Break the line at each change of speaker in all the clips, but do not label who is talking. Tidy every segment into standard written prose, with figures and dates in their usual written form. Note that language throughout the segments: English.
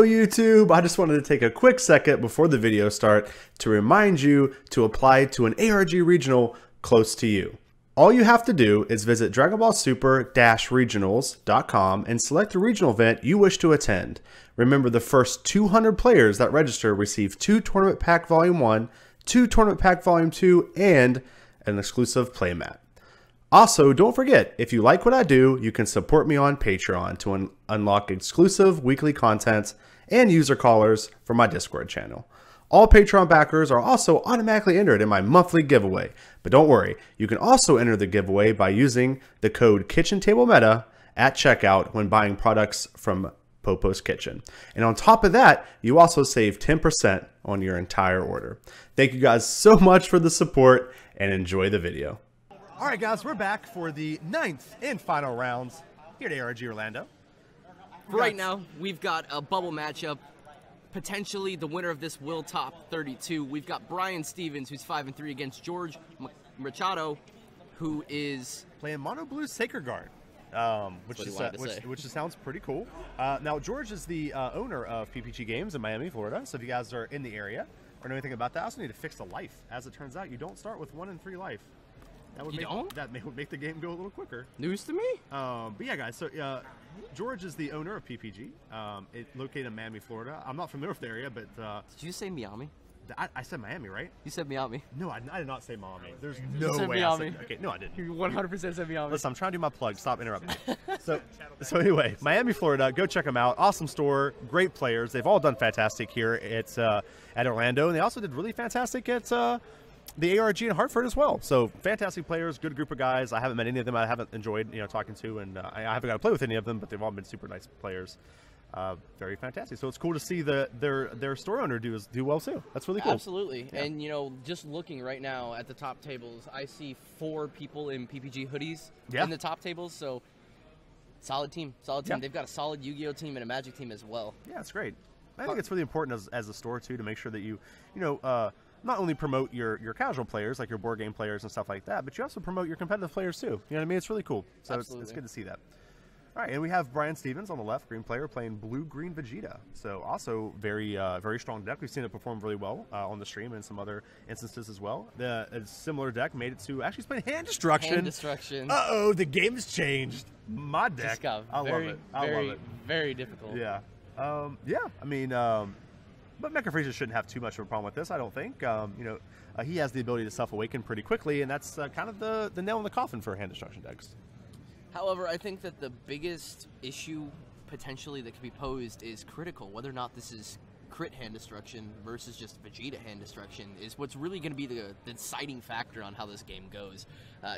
Hello YouTube! I just wanted to take a quick second before the video start to remind you to apply to an ARG regional close to you. All you have to do is visit Dragon Ball Super-regionals.com and select the regional event you wish to attend. Remember, the first 200 players that register receive 2 Tournament Pack Volume 1, 2 Tournament Pack Volume 2, and an exclusive playmat. Also, don't forget, if you like what I do, you can support me on Patreon to unlock exclusive weekly content and user callers for my Discord channel. All Patreon backers are also automatically entered in my monthly giveaway. But don't worry, you can also enter the giveaway by using the code KitchenTableMeta at checkout when buying products from Popo's Kitchen. And on top of that, you also save 10% on your entire order. Thank you guys so much for the support and enjoy the video.
All right, guys, we're back for the 9th and final rounds here at ARG Orlando.
Right now, we've got a bubble matchup. Potentially, the winner of this will top 32. We've got Brian Stevens, who's 5-3, against George Machado, who is
playing Mono Blue Sacred Guard, which sounds pretty cool. Now, George is the owner of PPG Games in Miami, Florida. So if you guys are in the area or know anything about that, I also need to fix the life. As it turns out, you don't start with 1 and 3 life. That would make the game go a little quicker.
News to me.
But yeah, guys. So George is the owner of PPG. It's located in Miami, Florida. I'm not familiar with the area, but
did you say Miami?
I said Miami, right?
You said Miami.
No, I did not say Miami. There's no way
Miami.
I said. Okay, no, I didn't.
You 100% said Miami.
Listen, I'm trying to do my plug. Stop interrupting me. So anyway, Miami, Florida. Go check them out. Awesome store. Great players. They've all done fantastic here at Orlando, and they also did really fantastic at the ARG in Hartford as well. So fantastic players, good group of guys. I haven't met any of them I haven't enjoyed talking to, and I haven't got to play with any of them, but they've all been super nice players. Very fantastic. So it's cool to see their store owner do well too. That's really cool.
Absolutely. Yeah. And just looking right now at the top tables, I see 4 people in PPG hoodies in the top tables. So solid team.
Yeah.
They've got a solid Yu-Gi-Oh team and a Magic team as well.
Yeah, it's great. I think it's really important as a store too to make sure that you not only promote your casual players, like your board game players and stuff like that, but you also promote your competitive players too. You know what I mean? It's really cool. So it's good to see that. All right, and we have Brian Stevens on the left, green player, playing blue-green Vegeta. So also very strong deck. We've seen it perform really well on the stream and some other instances as well. A similar deck made it to actually playing Hand Destruction.
Hand Destruction.
Uh-oh, the game's changed. My deck.
Just got
I love it.
Very difficult.
Yeah. I mean, but Mecha Frieza shouldn't have too much of a problem with this, I don't think. He has the ability to self-awaken pretty quickly, and that's kind of the nail in the coffin for Hand Destruction decks.
However, I think that the biggest issue potentially that could be posed is critical. Whether or not this is crit Hand Destruction versus just Vegeta Hand Destruction is what's really going to be the deciding factor on how this game goes.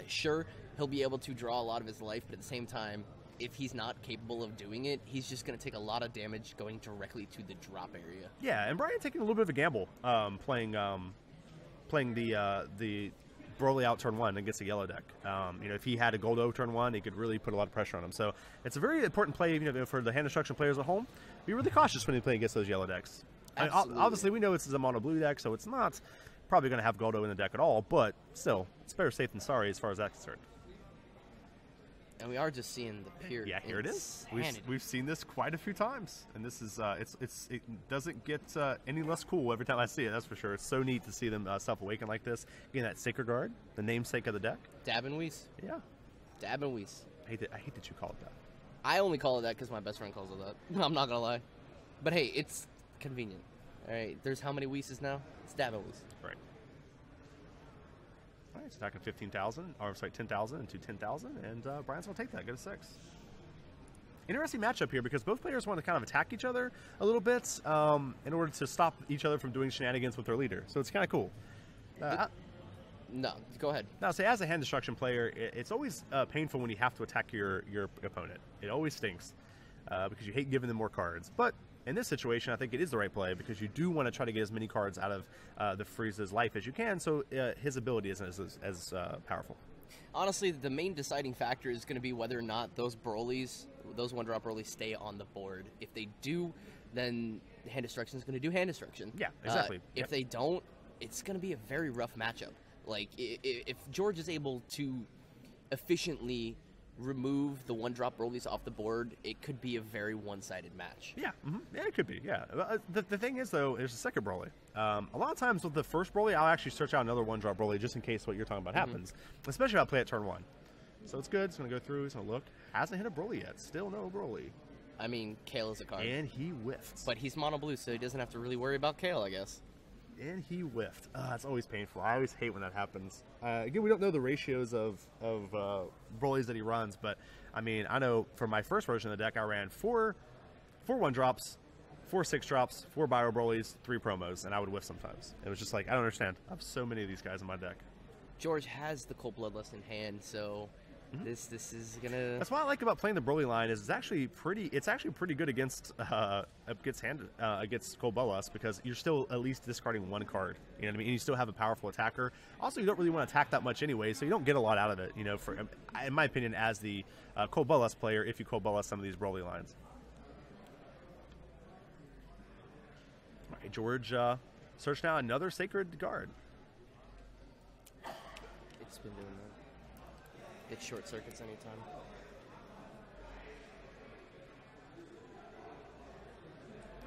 Sure, he'll be able to draw a lot of his life, but at the same time, if he's not capable of doing it, he's just going to take a lot of damage going directly to the drop area.
Yeah, and Brian taking a little bit of a gamble playing the Broly out turn 1 against a yellow deck. If he had a Goldo turn 1, he could really put a lot of pressure on him. So it's a very important play for the Hand Destruction players at home. Be really cautious when you play against those yellow decks. I mean, obviously, we know this is a mono blue deck, so it's not probably going to have Goldo in the deck at all, but still, it's better safe than sorry as far as that's concerned.
And we are just seeing the pure.
Yeah, here it is. We've seen this quite a few times, and this is it doesn't get any less cool every time I see it. That's for sure. It's so neat to see them self-awaken like this. Getting that Sacred Guard, the namesake of the deck.
Dab and Whis.
Yeah.
Dab and Whis.
I hate that you call it that.
I only call it that because my best friend calls it that. I'm not gonna lie, but hey, it's convenient. All right. There's how many Whis now? It's Dab and Whis.
Right. All right, it's attacking 15,000, or sorry, 10,000 into 10,000, and Brian's going to take that, go to 6. Interesting matchup here because both players want to kind of attack each other a little bit in order to stop each other from doing shenanigans with their leader. So it's kind of cool.
No, go ahead.
Now, say as a Hand Destruction player, it's always painful when you have to attack your opponent. It always stinks because you hate giving them more cards. But in this situation, I think it is the right play because you do want to try to get as many cards out of the Frieza's life as you can, so his ability isn't as powerful.
Honestly, the main deciding factor is going to be whether or not those Broly's, those one-drop Broly's, stay on the board. If they do, then Hand Destruction is going to do Hand Destruction.
Yeah, exactly.
If they don't, it's going to be a very rough matchup. Like, if George is able to efficiently remove the one-drop Broly's off the board, it could be a very one-sided match.
Yeah, yeah, it could be. Yeah, the thing is though, there's a second Broly. A lot of times with the first Broly, I'll actually search out another one-drop Broly just in case what you're talking about happens. Especially if I play at turn 1. So it's good. It's gonna go through. It's gonna look. Hasn't hit a Broly yet. Still no Broly.
I mean, Kale is a card.
And he whiffed.
But he's mono blue, so he doesn't have to really worry about Kale, I guess.
And he whiffed. It's always painful. I always hate when that happens. Again, we don't know the ratios of Broly's that he runs, but I mean, I know for my first version of the deck, I ran four 1-drops, 4 6-drops, 4 Bio Broly's, 3 promos, and I would whiff sometimes. It was just like, I don't understand. I have so many of these guys in my deck.
George has the Cold Bloodlust in hand, so this is gonna.
That's what I like about playing the Broly line is it's actually pretty good against against Cold Bloodlust because you're still at least discarding 1 card. You know what I mean? And you still have a powerful attacker. Also, you don't really want to attack that much anyway, so you don't get a lot out of it. You know, for in my opinion, as the Cold Bloodlust player, if you Cold Bloodlust some of these Broly lines. All right, George, search now another Sacred Guard.
It's been doing that. It short circuits anytime.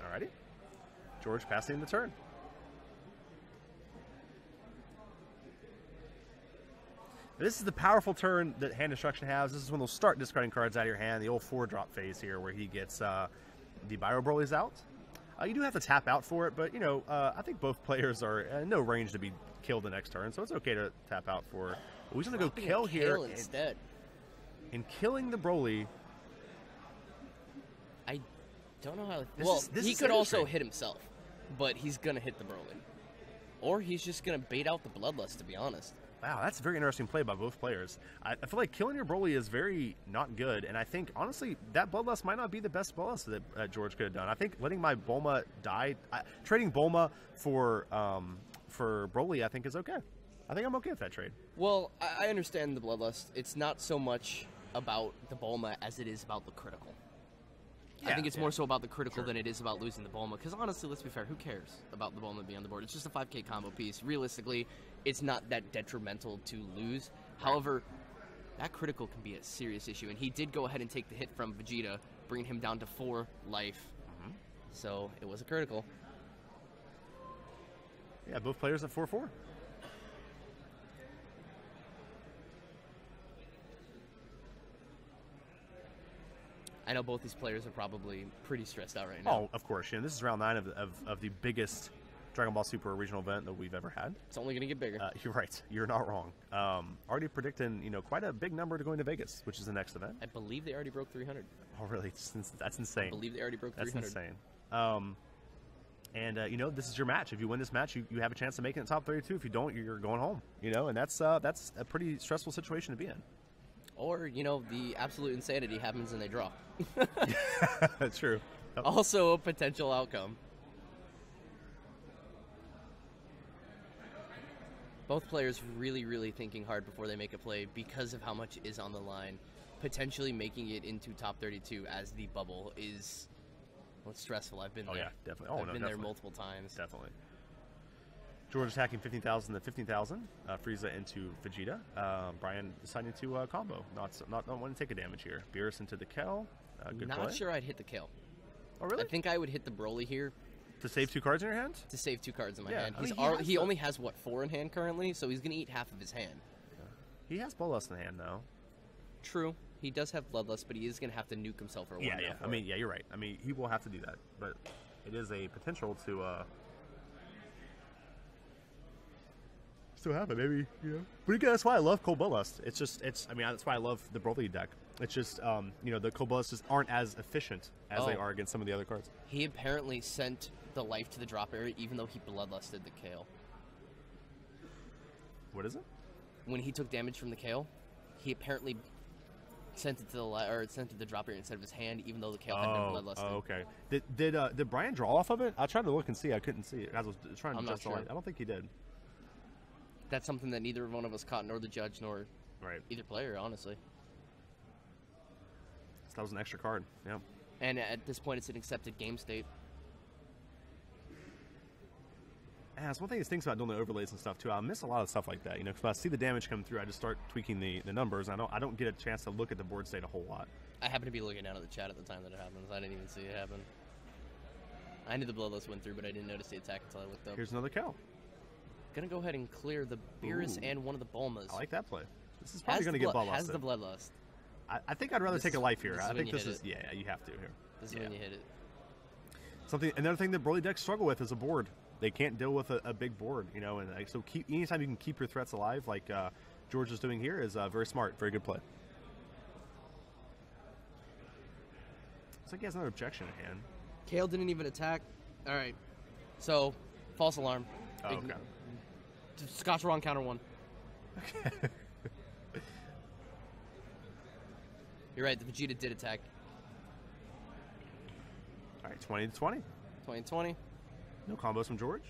Alrighty. George passing the turn. This is the powerful turn that hand destruction has. This is when they'll start discarding cards out of your hand. The old 4-drop phase here where he gets the Bio Broly's out. You do have to tap out for it, but you know, I think both players are in no range to be killed the next turn, so it's okay to tap out for it. But we're going to go kill here
instead.
And killing the Broly.
I don't know how.
This
he
is
could also
interesting.
hit himself, but he's gonna hit the Broly, or he's just gonna bait out the Bloodlust. To be honest.
Wow, that's a very interesting play by both players. I feel like killing your Broly is very not good, and I think, honestly, that Bloodlust might not be the best Bloodlust that George could have done. I think letting my Bulma die, trading Bulma for Broly, I think is okay. I think I'm okay with that trade.
Well, I understand the Bloodlust. It's not so much about the Bulma as it is about the critical. I think it's more so about the critical than it is about losing the Bulma. Because honestly, let's be fair, who cares about the Bulma being on the board? It's just a 5k combo piece. Realistically, it's not that detrimental to lose. However, that critical can be a serious issue. And he did go ahead and take the hit from Vegeta, bringing him down to 4 life. So it was a critical.
Yeah, both players at 4-4.
I know both these players are probably pretty stressed out right now.
Oh, of course. You know, this is round 9 of the biggest Dragon Ball Super regional event that we've ever had.
It's only going to get bigger.
You're right. You're not wrong. Already predicting, you know, quite a big number to going to Vegas, which is the next event.
I believe they already broke 300.
Oh, really? That's insane.
I believe they already broke 300.
That's insane. And you know, this is your match. If you win this match, you have a chance to make it in top 32. If you don't, you're going home. You know, and that's a pretty stressful situation to be in.
Or, you know, the absolute insanity happens and they draw.
That's true. Yep.
Also a potential outcome. Both players really, really thinking hard before they make a play because of how much is on the line. Potentially making it into top 32 as the bubble is stressful. I've been there.
Oh, yeah, definitely.
I've been there multiple times.
Definitely. George attacking 15,000 to 15,000. Frieza into Vegeta. Brian deciding to combo. Not wanting to take a damage here. Beerus into the Kel. Good
Not
play.
sure I'd hit the kill.
Oh, really?
I think I would hit the Broly here.
To save 2 cards in your hand?
To save 2 cards in my
Yeah,
hand.
I mean,
He only has, what, 4 in hand currently? So he's going to eat half of his hand.
Yeah. He has Bloodlust in hand, though.
True. He does have Bloodlust, but he is going to have to nuke himself for a while.
Yeah. I mean, yeah, you're right. I mean, he will have to do that. But it is a potential to... still have it, maybe, you know. But again, that's why I love Cold Bloodlust. I mean, that's why I love the Broly deck. It's just, you know, the Cold Bloodlust just aren't as efficient as they are against some of the other cards.
He apparently sent the life to the drop area, even though he Bloodlusted the Kale.
What is it?
When he took damage from the Kale, he apparently sent it to the drop area instead of his hand, even though the Kale had been Bloodlusted.
Oh, okay. Did Brian draw off of it? I tried to look and see. I couldn't see it. I was trying to adjust the light. I don't think he did.
That's something that neither one of us caught, nor the judge, nor either player, honestly.
So that was an extra card, yeah.
And at this point, it's an accepted game state.
And that's one thing that stinks about doing the overlays and stuff too. I miss a lot of stuff like that. You know, because when I see the damage come through, I just start tweaking the numbers. And I don't get a chance to look at the board state a whole lot.
I happen to be looking down at the chat at the time that it happens. I didn't even see it happen. I knew the bloodlust went through, but I didn't notice the attack until I looked up.
Here's another cow.
Gonna go ahead and clear the Beerus and one of the Bulmas.
I like that play. This is probably gonna get bloodlust.
Has the bloodlust.
I think I'd rather take a life here. I think
this
is yeah, you have to here.
This is when you hit it.
Another thing that Broly decks struggle with is a board. They can't deal with a big board, you know, and like, so anytime you can keep your threats alive, like George is doing here, is very smart, very good play. Looks like he has another objection at hand.
Kale didn't even attack. All right, so false alarm.
Oh, okay.
Scotch wrong counter one.
Okay.
You're right. The Vegeta did attack.
All right, 20-20.
20-20.
No combos from George.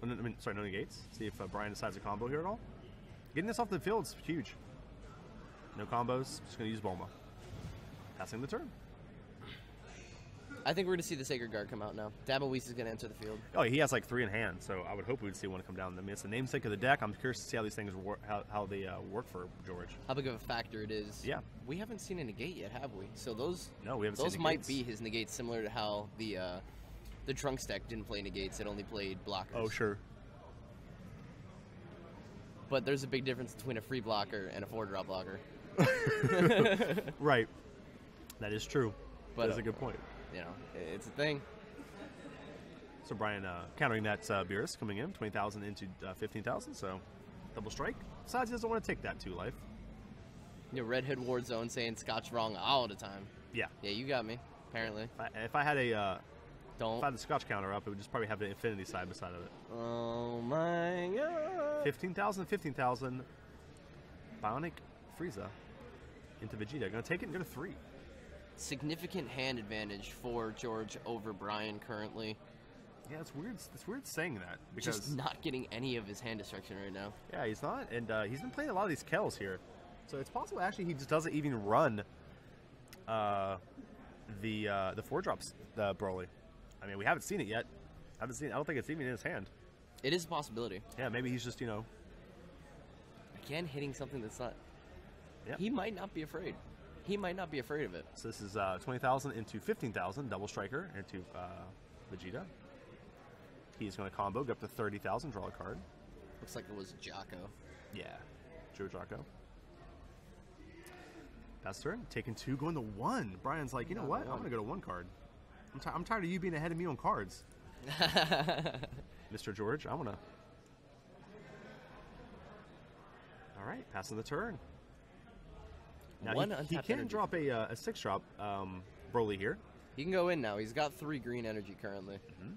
No negates. See if Brian decides a combo here at all. Getting this off the field is huge. No combos. Just going to use Bulma. Passing the turn.
I think we're going to see the Sacred Guard come out now. Dabble Whis is going to enter the field.
Oh, he has like 3 in hand, so I would hope we would see one come down. I mean, it's the namesake of the deck. I'm curious to see how these things work, how they work for George.
How big of a factor it is.
Yeah.
We haven't seen a negate yet, have we? So those
we haven't
those
seen
might be his negates, similar to how the Trunks deck didn't play negates. It only played blockers.
Oh, sure.
But there's a big difference between a free blocker and a 4-drop blocker.
Right. That is true.
But
that is a good point.
You know, it's a thing.
So Brian countering that Beerus coming in, 20,000 into 15,000, so double strike. Besides, he doesn't want to take that 2 life.
You know, Red Hood Ward Zone saying Scotch wrong all the time.
Yeah.
Yeah, you got me, apparently.
If I had a...
Don't.
If I had the Scotch counter up, it would just probably have the Infinity side beside of it.
Oh my god.
15,000, 15,000. Bionic Frieza into Vegeta. Gonna take it and go to 3.
Significant hand advantage for George over Brian currently.
Yeah, it's weird. It's weird saying that because
just not getting any of his hand destruction right now.
Yeah, he's not, and he's been playing a lot of these Kells here, so it's possible actually he just doesn't even run the 4-drops Broly. I mean, we haven't seen it yet. I don't think it's even in his hand.
It is a possibility.
Yeah, maybe he's just
again hitting something that's not.
Yeah.
He might not be afraid. He might not be afraid of it.
So this is 20,000 into 15,000, double striker into Vegeta. He's going to combo, go up to 30,000, draw a card.
Looks like it was Jocko.
Yeah, Joe Jocko. That's turn. Taking 2, going to 1. Brian's like, you know what? I'm going to go to 1 card. I'm tired of you being ahead of me on cards. Mr. George, I want to. All right, passing the turn. Now he can drop a 6-drop Broly here.
He can go in now. He's got 3 green energy currently.
Mm-hmm.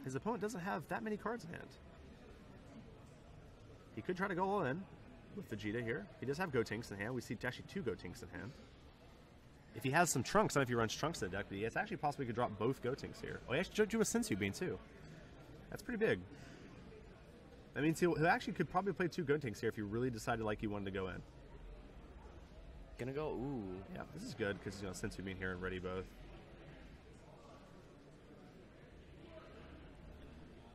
His opponent doesn't have that many cards in hand. He could try to go all in with Vegeta here. He does have Gotenks in hand. We see actually 2 Gotenks in hand. If he has some Trunks, I don't know if he runs Trunks in the deck, but it's actually possible he could drop both Gotenks here. Oh, he actually drew a Sensu Bean too. That's pretty big. That means he actually could probably play 2 Gotenks here if he really decided like he wanted to go in.
Gonna go, ooh.
Yeah, this is good because Sensu Bean here and ready both.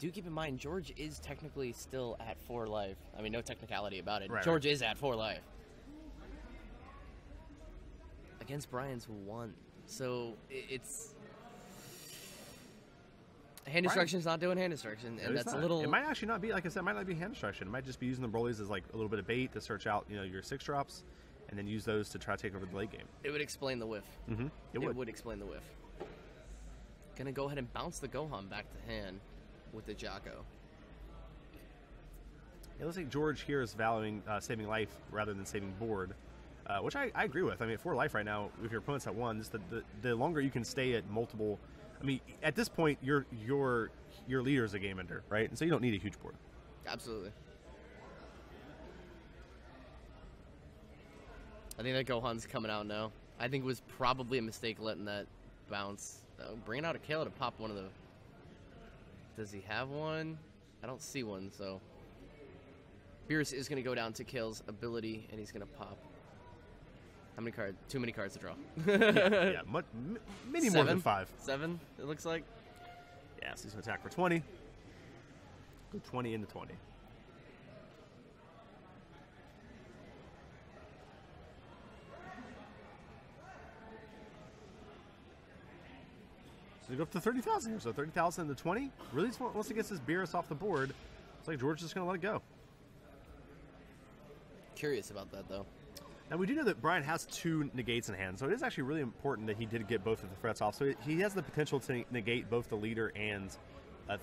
Do keep in mind, George is technically still at 4 life. I mean, no technicality about it.
Right,
George is at 4 life. Against Brian's 1. So, it's... Hand destruction's not doing hand destruction, and that's a little...
It might actually not be, like I said, it might not be hand destruction. It might just be using the Brolys as like a little bit of bait to search out, your 6-drops, and then use those to try to take over the late game.
It would explain the whiff.
Mm-hmm.
It would explain the whiff. Gonna go ahead and bounce the Gohan back to hand with the Jocko.
It looks like George here is valuing saving life rather than saving board, which I agree with. I mean, at 4 life right now, if your opponent's at 1, just the longer you can stay at multiple... I mean, at this point, your leader is a game ender, right? And so you don't need a huge board.
Absolutely. I think that Gohan's coming out now. I think it was probably a mistake letting that bounce. Bringing out a Kale to pop one of the... Does he have one? I don't see one, so... Beerus is going to go down to Kale's ability, and he's going to pop. How many cards? Too many cards to draw.
Yeah, many more than 5.
7, it looks like.
Yeah, so he's going to attack for 20. Go 20 into 20. So we go up to 30,000 here. So 30,000 into 20. Really just wants to get this Beerus off the board. It's like George is just going to let it go.
Curious about that, though.
Now, we do know that Brian has 2 negates in hand, so it is actually really important that he did get both of the threats off. So he has the potential to negate both the leader and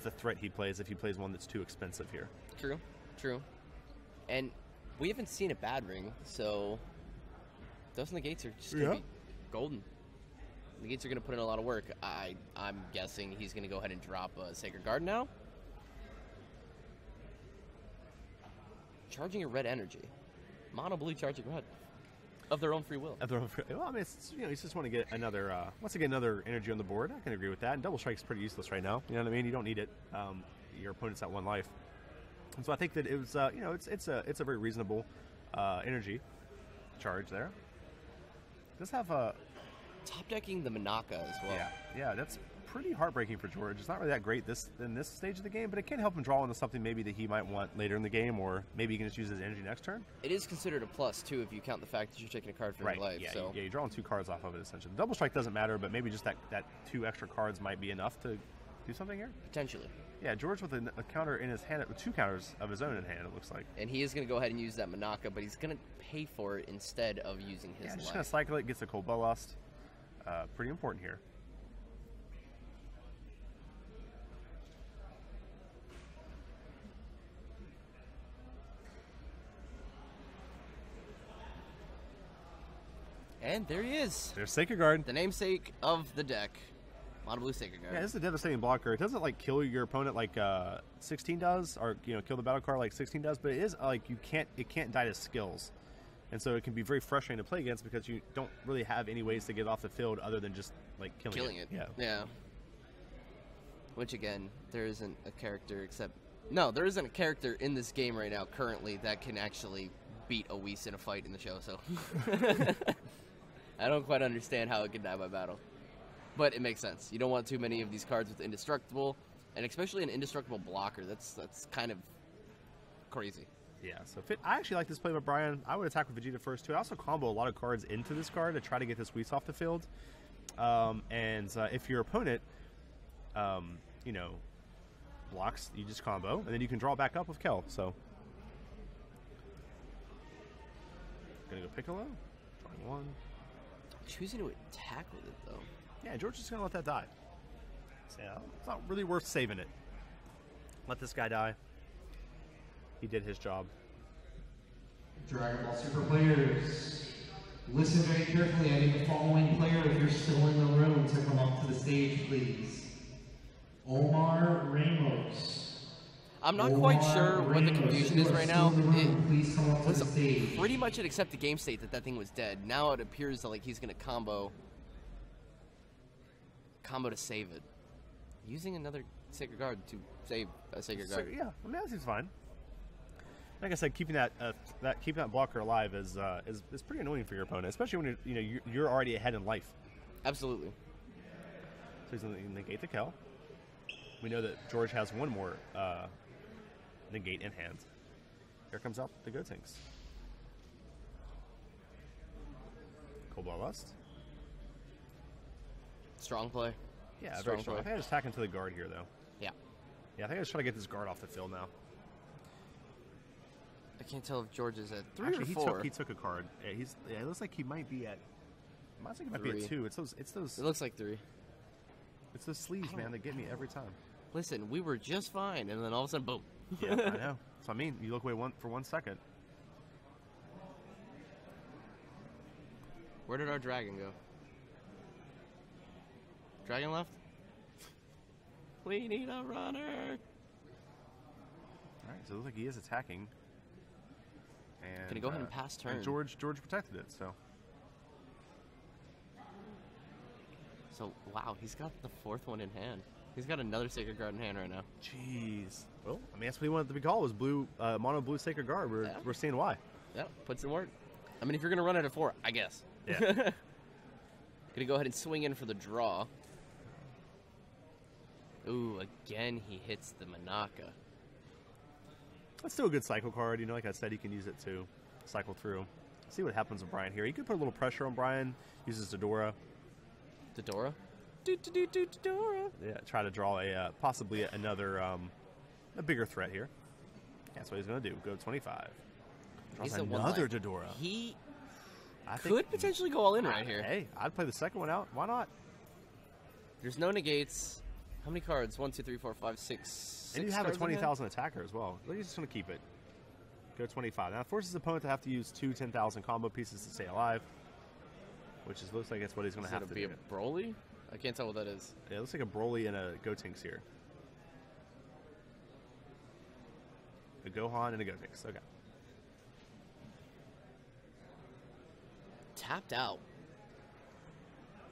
the threat he plays if he plays one that's too expensive here.
True, true. And we haven't seen a bad ring, so those negates are just going to be golden. Negates are going to put in a lot of work. I'm guessing he's going to go ahead and drop a Sacred Guard now. Charging a red energy. Mono blue charging red. Of their own free will.
Of their own free will. Well, I mean, it's, you know, you just want to get another, wants to get another energy on the board. I can agree with that. And Double Strike's pretty useless right now. You know what I mean? You don't need it. Your opponent's at 1 life. And so I think that it was, you know, it's a very reasonable energy charge there. It does have a...
Top decking the Manaka as well.
Yeah, that's pretty heartbreaking for George. It's not really that great in this stage of the game, but it can help him draw into something maybe that he might want later in the game, or maybe he can just use his energy next turn.
It is considered a plus, too, if you count the fact that you're taking a card from your life.
Yeah,
so.
yeah, you're drawing 2 cards off of it, essentially. The Double Strike doesn't matter, but maybe just that 2 extra cards might be enough to do something here?
Potentially.
Yeah, George with a counter in his hand, with 2 counters of his own in hand, it looks like.
And he is going to go ahead and use that Manaka, but he's going to pay for it instead of using his life.
Just going to cycle it, gets a Cold Bloodlust. Pretty important here.
And there he is.
There's Sacred Guard.
The namesake of the deck. Mono blue Sacred Guard.
Yeah, this is a devastating blocker. It doesn't like kill your opponent like 16 does, or kill the battle card like 16 does, but it is like it can't die to skills. And so it can be very frustrating to play against because you don't really have any ways to get off the field other than just like killing it.
Yeah. Which again, there isn't a character there isn't a character in this game right now currently that can actually beat a Whis in a fight in the show, so I don't quite understand how it can die by battle. But it makes sense. You don't want too many of these cards with indestructible, and especially an indestructible blocker. That's kind of crazy.
Yeah, so I actually like this play by Brian. I would attack with Vegeta first, too. I also combo a lot of cards into this card to try to get this Whis off the field. If your opponent, blocks, you just combo, and then you can draw back up with Kel, so. Gonna go Piccolo. Drawing 1.
Choosing to attack with it, though.
Yeah, George is just gonna let that die. So, yeah, it's not really worth saving it. Let this guy die. He did his job.
Dragon Ball Super players, listen very carefully. I need the following player, if you're still in the room, to come up to the stage, please. Omar Ramos.
I'm not quite sure what the confusion is right now.
Please come up to the
It
stage.
was pretty much an accepted game state that thing was dead. Now it appears like he's going to combo to save it. Using another Sacred Guard to save a Sacred Guard.
Yeah, I mean, that seems fine. Like I said, keeping that blocker alive is pretty annoying for your opponent, especially when you're already ahead in life.
Absolutely.
So he's going to negate the Kel. We know that George has 1 more negate in hand. Here comes out the Gotenks. Cold Bloodlust.
Strong play.
Yeah, very strong. I think I just attack into the guard here, though.
Yeah.
Yeah, I think I just try to get this guard off the field now.
I can't tell if George is at 3
Actually,
or 4.
He took a card. Yeah, it looks like he might be at. I think he might be at 2. It's those.
It looks like 3.
It's those sleeves, man, that get me every time.
Listen, we were just fine, and then all of a sudden, boom.
Yeah, I know. So I mean, you look away for 1 second.
Where did our dragon go? Dragon left? We need a runner.
All right, so it looks like he is attacking. And
Gonna go ahead and pass turn.
And George protected it, so.
So wow, he's got the 4th one in hand. He's got another Sacred Guard in hand right now.
Jeez. Well, I mean, that's what he wanted to be called, was blue, mono blue Sacred Guard. We're seeing why.
Yeah, puts in work. I mean, if you're gonna run it at 4, I guess.
Yeah.
Gonna go ahead and swing in for the draw. Ooh, again he hits the Manaka.
That's still a good cycle card. You know, like I said, he can use it to cycle through. See what happens with Brian here. He could put a little pressure on Brian. Uses Dodora.
Dodora? Dodora.
Yeah, try to draw a possibly another a bigger threat here. That's what he's going to do. Go 25. Draws
He's
another Dodora.
He
I
could potentially go all in right here.
Hey, I'd play the second one out. Why not?
There's no negates. How many cards? 1, 2, 3, 4, 5, 6.
And you have a
cards in hand?
20,000 attacker as well. He's just going to keep it. Go 25. Now it forces his opponent to have to use 2 10,000 combo pieces to stay alive, which looks like it's what he's going to have to
be
do.
a Broly? I can't tell what that is.
Yeah, it looks like a Broly and a Gotenks here. A Gohan and a Gotenks. Okay.
Tapped out.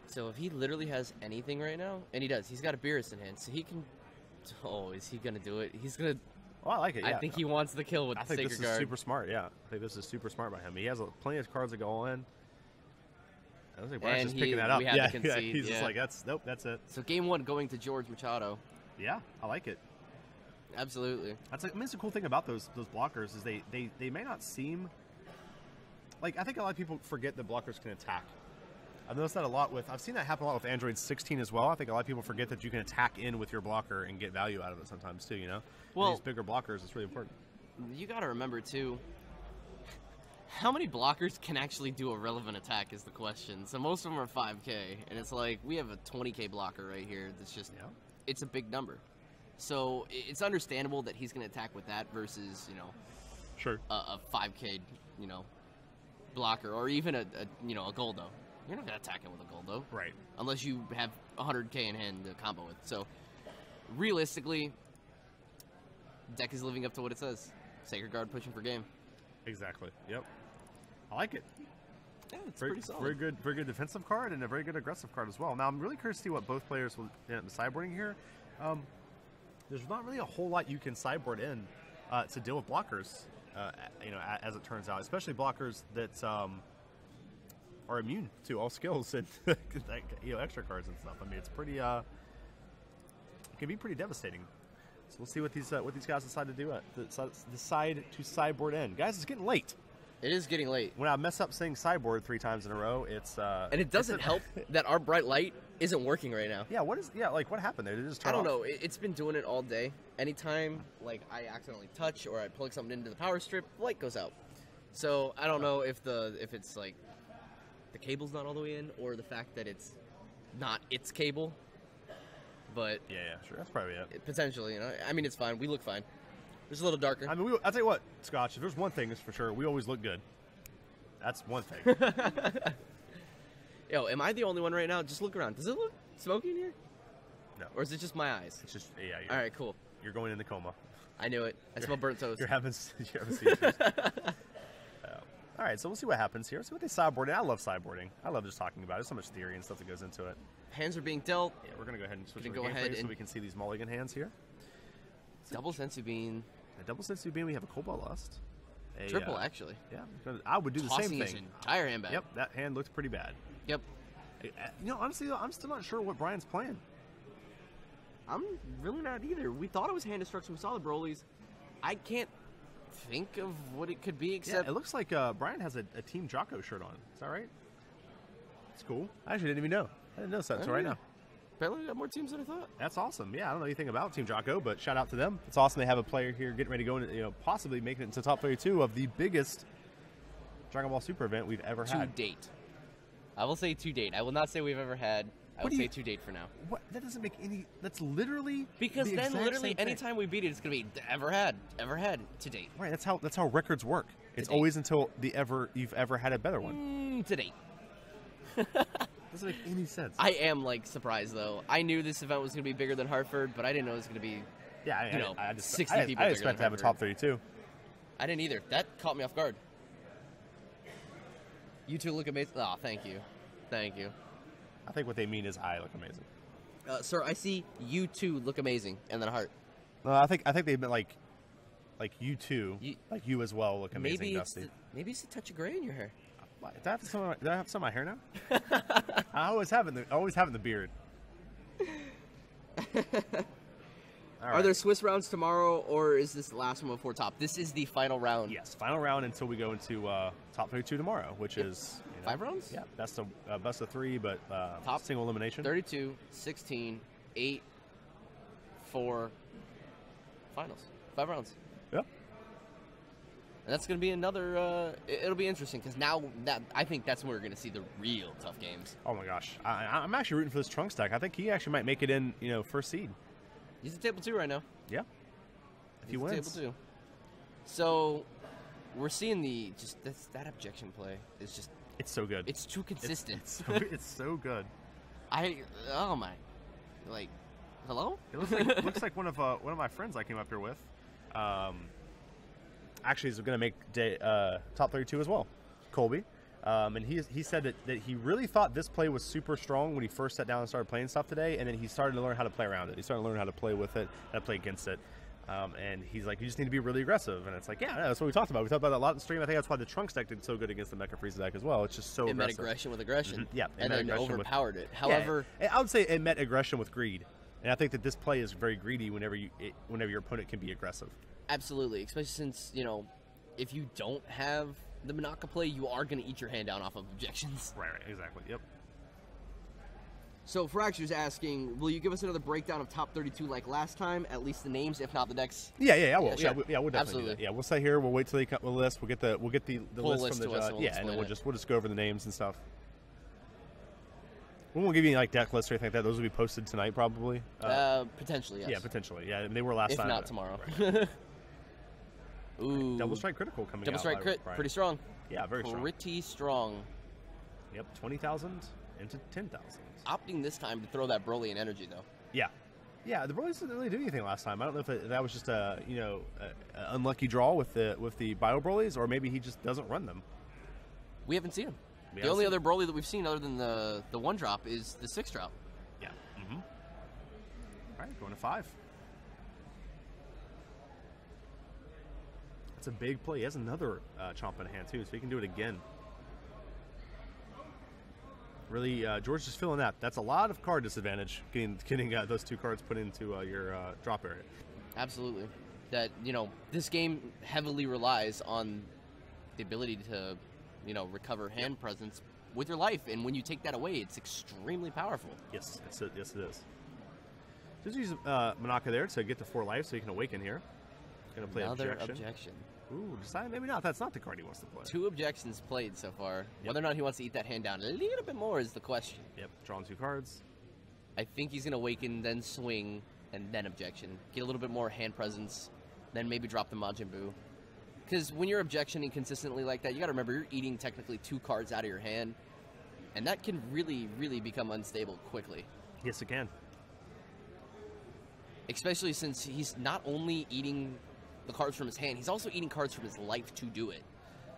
So if he literally has anything right now, and he does, he's got a Beerus in hand, so he can. Oh, is he gonna do it? He's gonna.
Oh, I like it. Yeah.
I think he wants the kill with the
Sacred
Sacred
Guard.
Guard.
Super smart. Yeah, I think this is super smart by him. He has plenty of cards that go all in. I don't think Brian's just picking that up.
We had to concede,
he's just like nope, that's it.
So game 1 going to George Machado.
Yeah, I like it.
Absolutely.
That's it's the cool thing about those blockers is they may not seem like, I think a lot of people forget that blockers can attack. I've noticed that a lot I've seen that happen a lot with Android 16 as well. I think a lot of people forget that you can attack in with your blocker and get value out of it sometimes too, you know?
Well,
these bigger blockers, it's really important.
You got to remember too, how many blockers can actually do a relevant attack is the question. So most of them are 5k, and it's like we have a 20k blocker right here that's just, it's a big number. So it's understandable that he's going to attack with that versus, you know,
sure,
a 5k, you know, blocker, or even a Goldo. You're not going to attack him with a Goldo.
Right.
Unless you have 100k in hand to combo with. So realistically, deck is living up to what it says. Sacred Guard pushing for game.
Exactly. Yep. I like it.
Yeah, it's
Very,
pretty solid.
very good defensive card and a very good aggressive card as well. Now I'm really curious to see what both players will end up sideboarding here. There's not really a whole lot you can sideboard in to deal with blockers, you know, as it turns out, especially blockers that are immune to all skills and you know, extra cards and stuff. I mean, it's pretty it can be pretty devastating. So we'll see what these guys decide to do. Decide to sideboard in, guys. It's getting late.
It is getting late.
When I mess up saying sideboard 3 times in a row, it's
and it doesn't help that our bright light isn't working right now.
Yeah, like what happened there? Did it just turn
I don't
off?
know. It's been doing it all day. Anytime like I accidentally touch or I plug something into the power strip, light goes out. So I don't know if it's like the cable's not all the way in or the fact that it's not its cable. But
yeah, sure, that's probably it.
Potentially, you know. I mean, it's fine. We look fine. It's a little darker.
I mean, I'll tell you what, Scotch. If there's one thing, it's for sure, we always look good. That's one thing.
Yo, am I the only one right now? Just look around. Does it look smoky in here?
No.
Or is it just my eyes?
It's just All
right, cool.
You're going into coma.
I knew it. I smell burnt toast.
You're having seizures. All right, so we'll see what happens here. See what they sideboard. I love sideboarding. I love just talking about it. There's so much theory and stuff that goes into it.
Hands are being dealt.
Yeah, we're gonna go ahead and switch to
go
the
ahead
gameplay so
and
we can see these mulligan hands here.
Double Sensu Bean.
A double sensu bean. We have a Cobalt Lust.
Triple, actually.
Yeah, I would do the
Tossing
same
his
thing.
entire hand back.
Yep, that hand looked pretty bad.
Yep.
You know, honestly, though, I'm still not sure what Brian's playing.
I'm really not either. We thought it was hand destruction. We saw the Broly's. I can't think of what it could be except...
Yeah, it looks like Brian has a Team Jocko shirt on. Is that right? It's cool. I actually didn't even know. I didn't know that until right now.
Apparently we got more teams than I thought.
That's awesome. Yeah, I don't know anything about Team Jocko, but shout out to them. It's awesome they have a player here getting ready to go into, possibly making it into top 32 of the biggest Dragon Ball Super event we've ever had.
To date. I will say to date. I will not say we've ever had. I will say to date for now.
What? That doesn't make any... That's literally...
Because
the
then
exact
literally
same thing.
anytime we beat it, it's going to be ever had to date.
Right, that's how records work. It's always until you've ever had a better one.
To date.
Doesn't make any sense.
I am like surprised though. I knew this event was going to be bigger than Hartford, but I didn't know it was going to be.
Yeah, I
60 people.
I expect to have a top 32.
I didn't either. That caught me off guard. You two look amazing. Oh, thank you. Thank you.
I think what they mean is I look amazing.
Sir, I see you two look amazing, and then heart.
No, I think they meant like you too, like you as well look amazing, Dusty.
Maybe it's a touch of gray in your hair.
Do I have some of my hair now? I always having the beard. All
Are
right.
there Swiss rounds tomorrow, or is this the last one before top? This is the final round.
Yes, final round until we go into top 32 tomorrow, which is
5 rounds?
Yeah, best of 3, but
Top
single elimination.
32, 16, 8, 4, finals. 5 rounds.
Yeah.
And that's going to be another. It'll be interesting because now I think that's when we're going to see the real tough games.
Oh my gosh, I'm actually rooting for this Trunks deck. I think he actually might make it in, first seed.
He's at table 2 right now.
Yeah. If he
He's at
wins.
table 2. So we're seeing that objection play is just.
It's so good.
It's too consistent.
It's so good.
Oh my, like, hello?
It looks like one of my friends I came up here with. Actually, is going to make top 32 as well, Colby. And he said that he really thought this play was super strong when he first sat down and started playing stuff today, and then he started to learn how to play around it. He started to learn how to play with it, how to play against it. And he's like, you just need to be really aggressive. And it's like, yeah, that's what we talked about. We talked about that a lot in stream. I think that's why the Trunks deck did so good against the Mecha Frieza deck as well. It's just so
It met
aggressive.
aggression with aggression.
Yeah,
and then overpowered it. However,
I would say it met aggression with greed. And I think that this play is very greedy whenever your opponent can be aggressive.
absolutely, especially since, if you don't have the Mecha play, you are going to eat your hand down off of objections.
Right, exactly. Yep.
So Fracture's asking, will you give us another breakdown of top 32 like last time? At least the names, if not the decks.
Yeah, I will.
Yeah,
Yeah,
sure.
we'll definitely
Absolutely.
do that. Yeah, we'll stay here. We'll wait till they come with the list. We'll get the
Full
list
list
from
to us,
the
and we'll
and then
explain
we'll just go over the names and stuff. We won't give you any, like, deck lists or anything like that. Those will be posted tonight probably.
Potentially, yes.
Yeah, potentially. Yeah, and they were last
If
time.
not
but-
tomorrow.
right.
Ooh.
Double strike critical coming
Double
out.
strike
by
crit.
Brian.
Pretty strong.
Yeah, very strong.
Pretty strong.
Yep, 20,000 into 10,000.
Opting this time to throw that Broly in energy, though.
Yeah. Yeah, the Broly's didn't really do anything last time. I don't know if that was just a unlucky draw with the Bio Broly's, or maybe he just doesn't run them.
We haven't seen him.
We
The
haven't
only
seen
other Broly that we've seen other than the 1 drop is the 6 drop.
Yeah. Mm-hmm. All right, going to 5. That's a big play. He has another chomp in hand too, so he can do it again. Really, George is feeling that. That's a lot of card disadvantage getting those 2 cards put into your drop area.
Absolutely. That, this game heavily relies on the ability to, recover hand presence with your life. And when you take that away, it's extremely powerful.
Yes, it is. Just use Mecha there to get to 4 life so you can awaken here. Gonna play
Another
objection. Ooh, decide maybe not. That's not the card he wants to play.
2 objections played so far.
Yep.
Whether or not he wants to eat that hand down a little bit more is the question.
Yep, drawing 2 cards.
I think he's going to awaken, then swing, and then objection. Get a little bit more hand presence, then maybe drop the Majin Buu. Because when you're objectioning consistently like that, you got to remember you're eating technically 2 cards out of your hand, and that can really, really become unstable quickly.
Yes, it can.
Especially since he's not only eating the cards from his hand, he's also eating cards from his life to do it.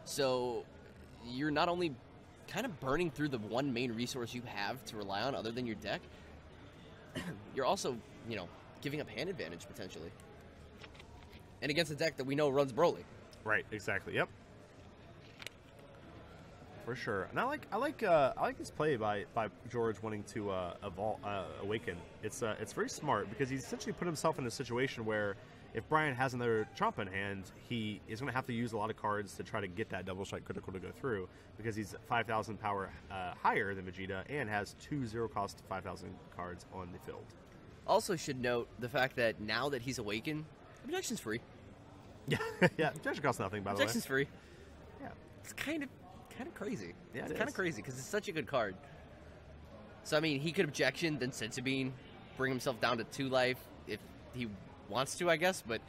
So you're not only kind of burning through the one main resource you have to rely on other than your deck, you're also, giving up hand advantage potentially. And against a deck that we know runs Broly.
Right, exactly. Yep. For sure. And I like this play by George wanting to awaken. It's very smart because he's essentially put himself in a situation where if Brian has another chomp in hand, he is going to have to use a lot of cards to try to get that double strike critical to go through because he's 5,000 power higher than Vegeta and has 2 0-cost 5,000 cards on the field.
Also should note the fact that now that he's awakened, objection's free.
Yeah, yeah. Objection costs nothing, by the way.
Objection's free.
Yeah.
It's kind of crazy.
Yeah,
it's
it
kind of
is.
crazy because it's such a good card. So I mean, he could objection, then Senzu bring himself down to 2 life if he wants to, I guess. But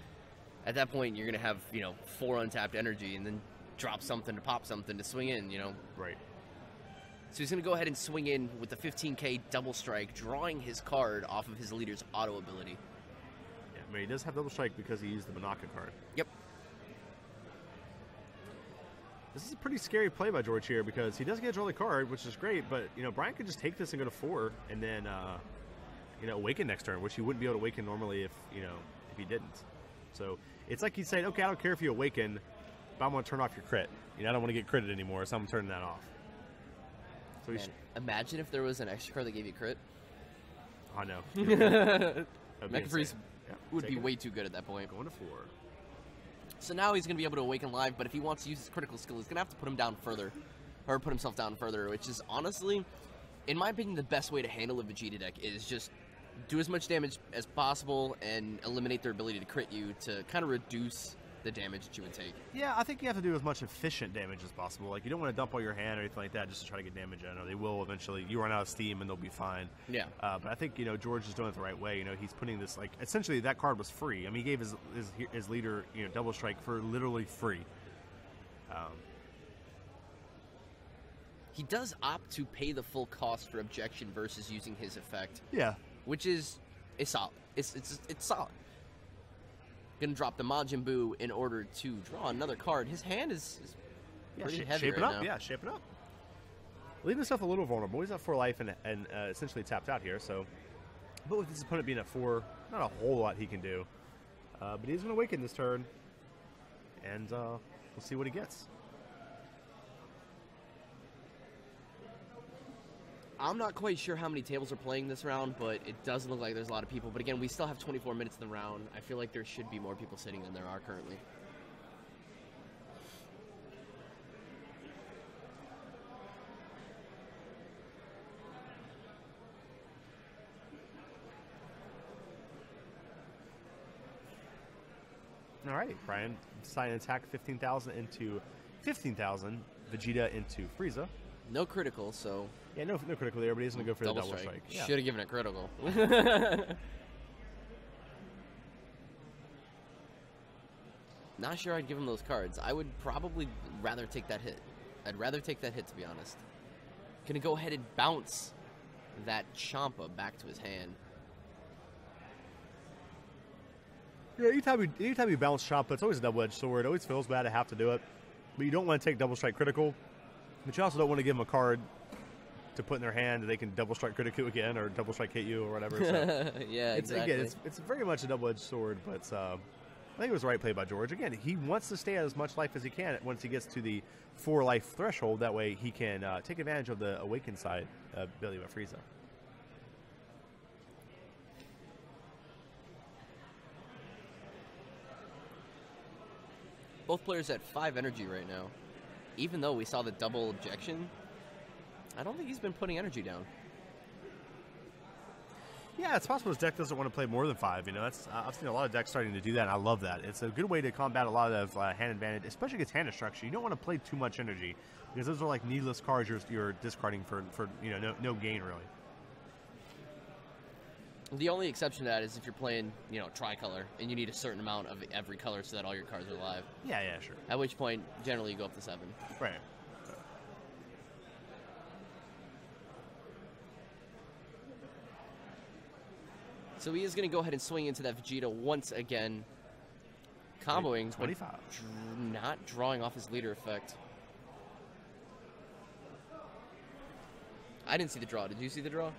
at that point, you're gonna have 4 untapped energy, and then drop something to pop something to swing in.
Right.
So he's gonna go ahead and swing in with the 15k double strike, drawing his card off of his leader's auto ability.
Yeah, but he does have double strike because he used the Mecha card.
Yep.
This is a pretty scary play by George here because he does get to draw the card, which is great, but, Brian could just take this and go to 4 and then, awaken next turn, which he wouldn't be able to awaken normally if he didn't. So it's like he's saying, okay, I don't care if you awaken, but I'm going to turn off your crit. I don't want to get critted anymore, so I'm turning that off. So he's,
Man, imagine if there was an extra card that gave you crit.
I know. That'd be
Mecha Freeze
insane.
would be way too good at that point.
Going to 4.
So now he's going to be able to awaken live, but if he wants to use his critical skill, he's going to have to put him down further, or put himself down further, which is honestly, in my opinion, the best way to handle a Vegeta deck is just do as much damage as possible and eliminate their ability to crit you to kind of reduce the damage that you would take.
Yeah, I think you have to do as much efficient damage as possible. Like, you don't want to dump all your hand or anything like that just to try to get damage in, or they will eventually. You run out of steam and they'll be fine.
Yeah.
But I think, George is doing it the right way. He's putting this, like, essentially that card was free. I mean, he gave his leader, Double Strike for literally free.
He does opt to pay the full cost for objection versus using his effect.
Yeah.
Which is solid. It's solid. Gonna drop the Majin Buu in order to draw another card. His hand is pretty heavy
shaping
right
up.
now.
Yeah, shaping up. Leaving himself a little vulnerable. He's at 4 life and essentially tapped out here. So, but with his opponent being at 4, not a whole lot he can do. But he's going to awaken this turn, and we'll see what he gets.
I'm not quite sure how many tables are playing this round, but it doesn't look like there's a lot of people. But again, we still have 24 minutes in the round. I feel like there should be more people sitting than there are currently.
Alrighty, Brian decided to attack 15,000 into 15,000. Vegeta into Frieza.
No critical, so...
Yeah, no critical there, but he's going to go for the double strike. Yeah.
Should have given it critical. Not sure I'd give him those cards. I would probably rather take that hit. I'd rather take that hit, to be honest. Gonna go ahead and bounce that Champa back to his hand.
Yeah, anytime you bounce Champa, it's always a double-edged sword. It always feels bad to have to do it. But you don't want to take double strike critical. But you also don't want to give them a card to put in their hand that they can double strike critical again or double strike hit you or whatever. So
yeah, exactly.
Again, it's very much a double-edged sword, but I think it was the right play by George. Again, he wants to stay at as much life as he can once he gets to the 4 life threshold. That way he can take advantage of the awakened side ability by Frieza.
Both players at 5 energy right now. Even though we saw the double objection, I don't think he's been putting energy down.
Yeah, it's possible his deck doesn't want to play more than 5. That's I've seen a lot of decks starting to do that, and I love that. It's a good way to combat a lot of hand advantage, especially against hand destruction. You don't want to play too much energy because those are like needless cards you're discarding for no gain really.
The only exception to that is if you're playing, tricolor, and you need a certain amount of every color so that all your cards are live.
Yeah, sure.
At which point, generally, you go up to 7.
Right.
So he is going to go ahead and swing into that Vegeta once again, comboing,
25.
Not drawing off his leader effect. I didn't see the draw. Did you see the draw?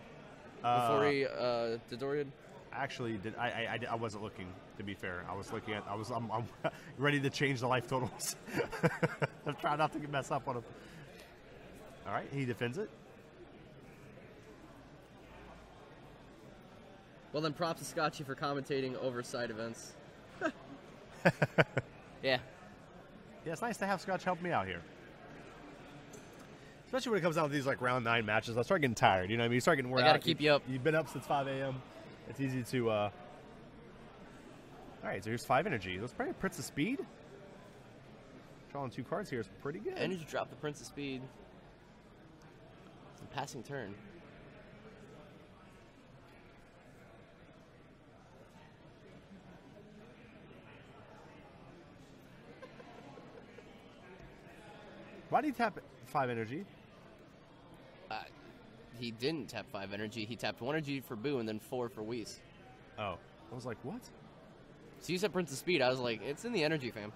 Before he Dorian?
Actually, I wasn't looking. To be fair, I'm ready to change the life totals. I'm trying not to mess up on him. All right, he defends it.
Well, then props to Scotchy for commentating over side events. Yeah.
Yeah, it's nice to have Scotch help me out here. Especially when it comes down to these round 9 matches. I start getting tired. You know what I mean? You start getting worn out.
I gotta keep you up.
You've been up since 5 a.m. It's easy to. All right, so here's 5 energy. That's probably Prince of Speed. Drawing 2 cards here is pretty good.
Energy drop the Prince of Speed. Passing turn.
Why did he tap 5 energy?
He didn't tap 5 energy. He tapped 1 energy for Boo and then 4 for Whis.
Oh. I was like, what?
So you said Prince of Speed. I was like, it's in the energy, fam.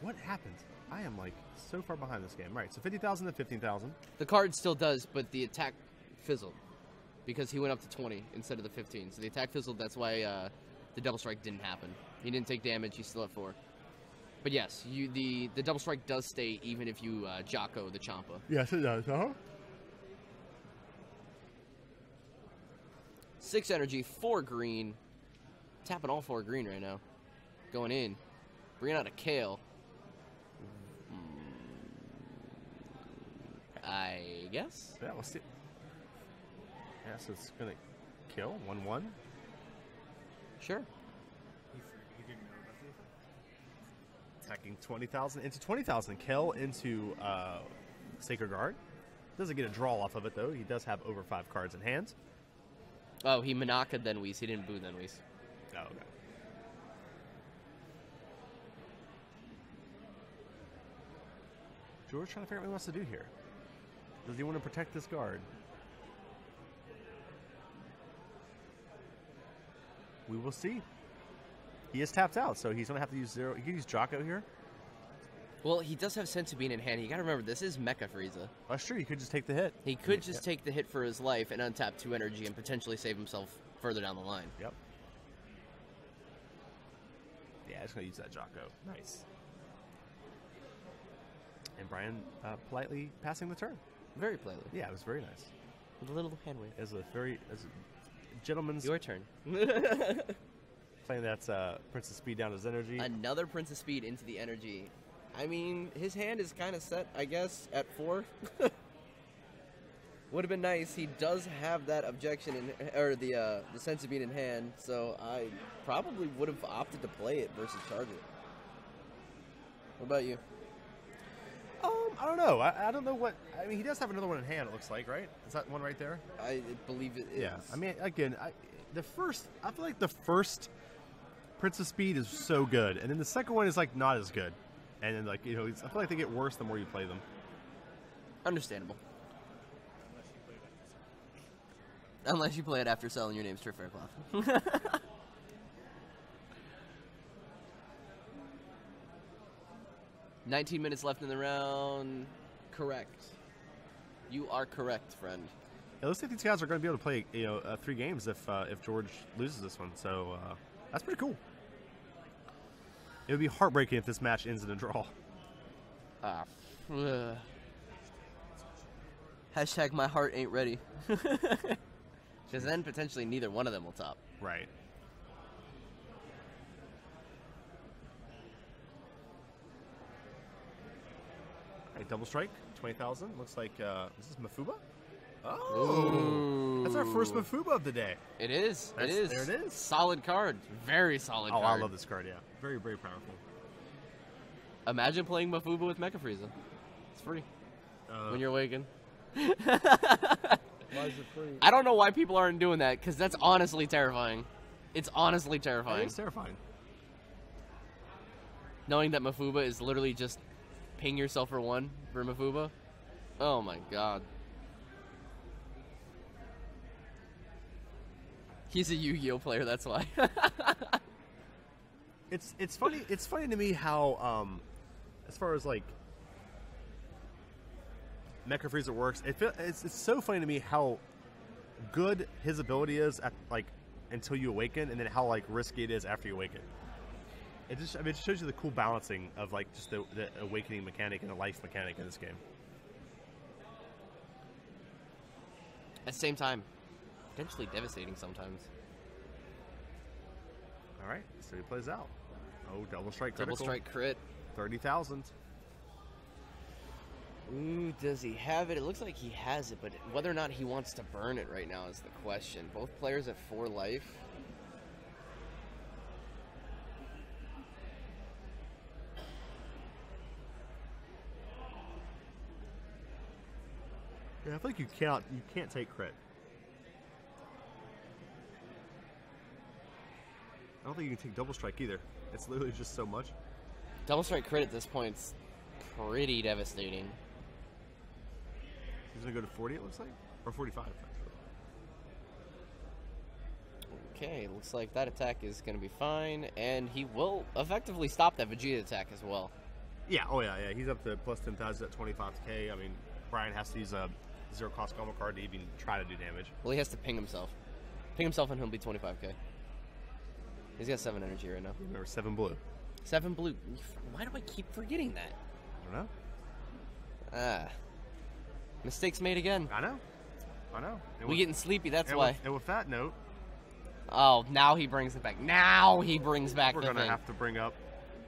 What happened? I am so far behind this game. Right, so 50,000 to 15,000.
The card still does, but the attack fizzled because he went up to 20 instead of the 15. So the attack fizzled. That's why the double strike didn't happen. He didn't take damage. He's still at 4. But yes, the double strike does stay even if you Jocko the Champa.
Yes, it does.
6 energy, 4 green. Tapping all 4 green right now. Going in. Bringing out a Kale. I guess?
Yeah, we'll see. Yeah, so it's going to kill. 1-1.
Sure.
Attacking 20,000 into 20,000. Kill into Sacred Guard. Doesn't get a draw off of it, though. He does have over 5 cards in hand.
Oh, he Manaka'd then Whis. He didn't boo then Whis.
Oh, okay. George trying to figure out what he wants to do here. Does he want to protect this guard? We will see. He is tapped out, so he's going to have to use 0. He can use Jocko here.
Well, he does have Sense of Being in hand. You got to remember, this is Mecha Frieza.
That's true. He could just take the hit.
He could just take the hit for his life and untap 2 energy and potentially save himself further down the line.
Yep. Yeah, I'm just going to use that Jocko. Nice. And Brian politely passing the turn.
Very politely.
Yeah, it was very nice.
With a little hand wave.
As a gentleman's
Your turn.
playing that Princess Speed down his energy.
Another Princess Speed into the energy. I mean, his hand is kind of set, I guess, at 4. Would have been nice. He does have that objection or the Sense of Being in hand, so I probably would have opted to play it versus charge it. What about you?
I don't know. I don't know what. I mean, he does have another one in hand. It looks like, right? Is that one right there?
I believe it is.
Yeah. I mean, again, I feel like the first Princess Speed is so good, and then the second one is like not as good, and then like I feel like they get worse the more you play them.
Understandable. Unless you play it after selling your name's Turf Faircloth. 19 minutes left in the round. Correct. You are correct, friend.
It looks like these guys are going to be able to play 3 games if George loses this one. So that's pretty cool. It would be heartbreaking if this match ends in a draw.
Hashtag my heart ain't ready. Because then potentially neither one of them will top.
Right. All right, double strike, 20,000. Looks like is this Mafuba? Oh,
ooh.
That's our first Mafuba of the day.
It is. It is.
There it is.
Solid card. Very solid card.
Oh, I love this card. Yeah, very, very powerful.
Imagine playing Mafuba with Mecha Frieza. It's free when you're awakened.
Why is it free?
I don't know why people aren't doing that, because that's honestly terrifying. It's honestly terrifying.
It's terrifying.
Knowing that Mafuba is literally just ping yourself for 1 for Mafuba. Oh my god. He's a Yu-Gi-Oh player, that's why.
It's funny. It's funny to me how as far as like Mecha Frieza works, it's so funny to me how good his ability is at like until you awaken, and then how like risky it is after you awaken. It just shows you the cool balancing of like just the awakening mechanic and the life mechanic in this game.
At the same time, potentially devastating sometimes.
All right, so he plays out. Oh, double strike critical.
Double strike crit.
30,000.
Ooh, does he have it? It looks like he has it, but whether or not he wants to burn it right now is the question. Both players at 4 life.
Yeah, I feel like you can't take crit. I don't think you can take double strike either. It's literally just so much.
Double strike crit at this point is pretty devastating.
He's gonna go to 40, it looks like, or 45 actually.
Okay, looks like that attack is going to be fine, and he will effectively stop that Vegeta attack as well.
Yeah, oh yeah. He's up to plus 10,000 at 25k. I mean, Brian has to use a 0-cost combo card to even try to do damage.
Well, he has to ping himself. Ping himself and he'll be 25k. He's got 7 energy right now.
Remember, 7 blue.
7 blue. Why do I keep forgetting that?
I don't know.
Mistakes made again.
I know.
We getting sleepy, that's why.
And with that note...
Oh, now he brings it back. Now he brings back
We're
the
gonna
thing.
have to bring up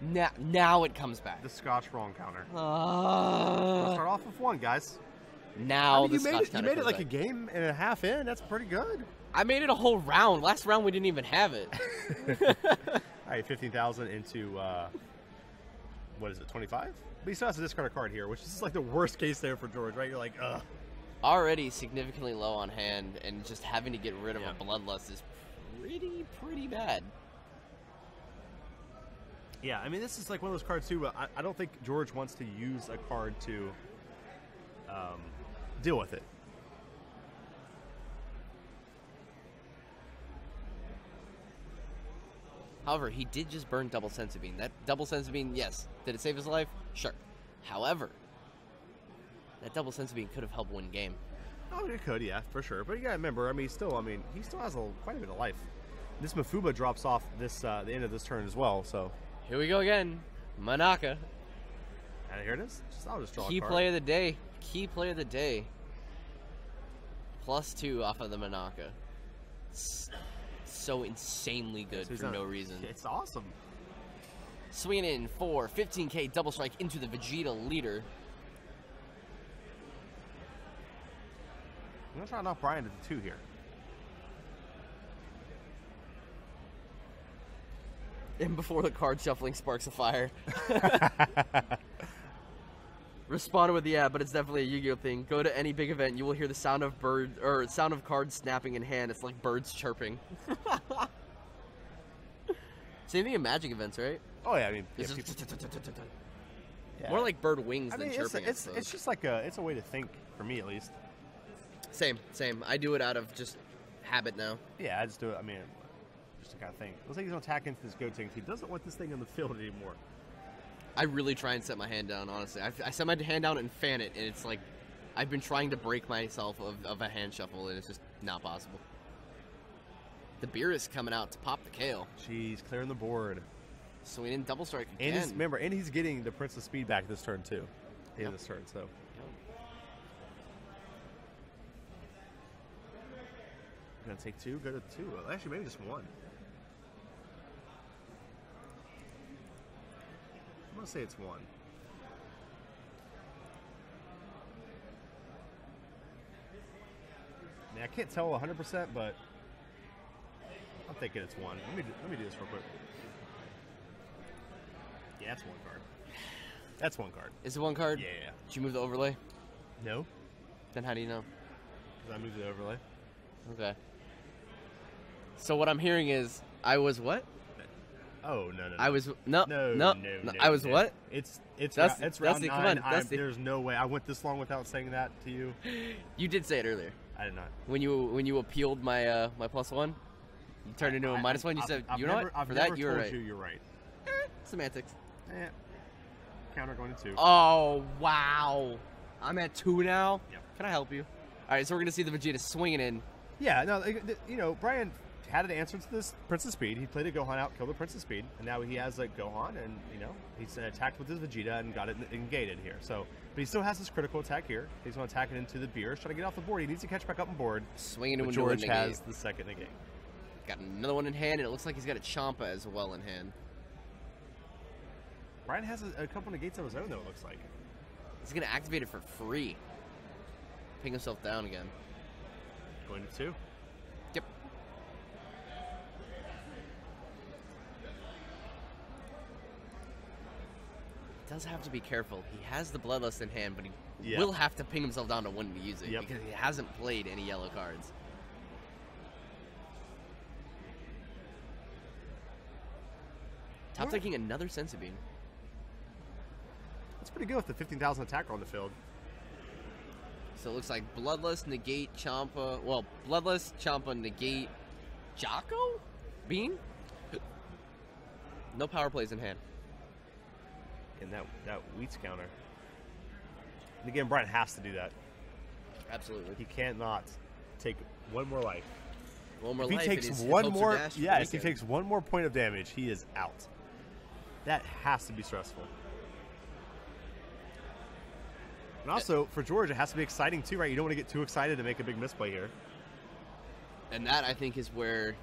Now it comes back.
the Scotch wrong counter. Let's start off with 1, guys.
Now the
you
Scotch
made it
counter comes
like
back.
a game and a half in. That's pretty good.
I made it a whole round. Last round we didn't even have it.
All right, 15,000 into what is it, 25? But he still has to discard a card here, which is like the worst case there for George, right? You're like, ugh.
Already significantly low on hand, and just having to get rid of
Yeah.
a Bloodlust is pretty bad.
Yeah, I mean, this is like one of those cards too. But I don't think George wants to use a card to deal with it.
However, he did just burn double Senzu Bean. That double Senzu Bean, yes. Did it save his life? Sure. However, that double Senzu Bean could have helped win game.
Oh, it could, yeah, for sure. But you gotta remember, he still has quite a bit of life. This Mafuba drops off this the end of this turn as well. So
Here we go again. Manaka.
and here it is. I'll just draw
Key
a card.
play of the day. Key play of the day. +2 off of the Manaka. So insanely good
So he's
for
not-
no reason.
It's awesome.
Swinging in for 15k double strike into the Vegeta leader.
I'm gonna try to knock Brian to 2 here.
And before the card shuffling sparks a fire. Responded with yeah, but it's definitely a Yu-Gi-Oh thing. Go to any big event, you will hear the sound of sound of cards snapping in hand. It's like birds chirping. Same thing in Magic events, right?
Oh yeah, I mean, yeah,
It's
people-
just
yeah.
more like bird wings
I
than
mean,
chirping.
it's just like it's a way to think for me at least.
Same. I do it out of just habit now.
Yeah, I just do it. I mean, just to kind of think. Looks like he's gonna attack into this goat thing. He doesn't want this thing in the field anymore.
I really try and set my hand down, honestly. I set my hand down and fan it, and it's like I've been trying to break myself of a hand shuffle, and it's just not possible. The beer is coming out to pop the kale.
Jeez, clearing the board.
Swinging double strike
And
again.
he's getting the Prince of Speed back this turn too. In this turn, so. Gonna take 2, go to 2. Well, actually, maybe just 1. I'm gonna say it's 1. I mean, I can't tell 100%, but I'm thinking it's 1. Let me do this real quick. Yeah, that's 1 card. That's 1 card.
Is it 1 card?
Yeah.
Did you move the overlay?
No,
Then how do you know?
because I moved the overlay.
Okay. So what I'm hearing is I was what?
Oh no.
I was no. I was what?
It's
That's
round
the-
9.
come on, that's the-
There's no way I went this long without saying that to you.
You did say it earlier
I did not.
when you appealed my my +1. You turned into a -1. You said, you know what?
I've
For
never
that, you were
told
right.
you you're right.
Semantics.
Counter going to 2.
Oh wow! I'm at 2 now.
Yep.
Can I help you? All right, so we're gonna see the Vegeta swinging in.
Yeah, no, Brian had an answer to this Prince of Speed. He played a Gohan out, killed the Prince of Speed, and now he has a Gohan, and he's attacked with his Vegeta and got it negated here. So, but he still has this critical attack here. He's going to attack it into the beer, trying to get off the board. He needs to catch back up on board.
Swinging
But
into a
George
negate.
has the second negate.
Got another one in hand, and it looks like he's got a Champa as well in hand.
Brian has a couple negates of his own, though. It looks like.
He's gonna activate it for free. Ping himself down again.
Going to 2.
Yep. Does have to be careful. He has the Bloodlust in hand, but he will have to ping himself down to when to use it because he hasn't played any yellow cards. Top taking another Senzu Bean.
That's pretty good with the 15,000 attacker on the field.
So it looks like Bloodlust, negate, Champa. Well, Bloodlust, Champa, negate, Jocko? Bean? No power plays in hand.
And that Wheats counter. And again, Brian has to do that.
Absolutely.
He cannot take one more life.
One more
If he
life
takes
and his
one
hopes are
more,
dashed for the
if he
weekend.
takes one more point of damage, he is out. That has to be stressful. And also, for George, it has to be exciting too, right? You don't want to get too excited to make a big misplay here.
And that, I think, is where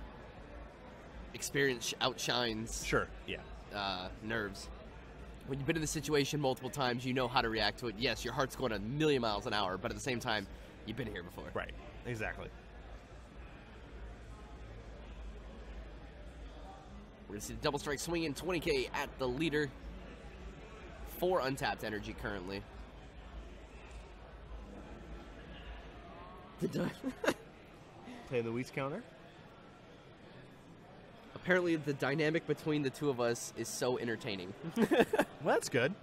experience outshines
Sure. Yeah.
nerves. When you've been in the situation multiple times, you know how to react to it. Yes, your heart's going a million miles an hour, but at the same time, you've been here before.
Right. Exactly.
We're going to see the double strike swing in 20K at the leader. 4 untapped energy currently.
Play the Whis counter.
Apparently, the dynamic between the two of us is so entertaining.
Well, that's good.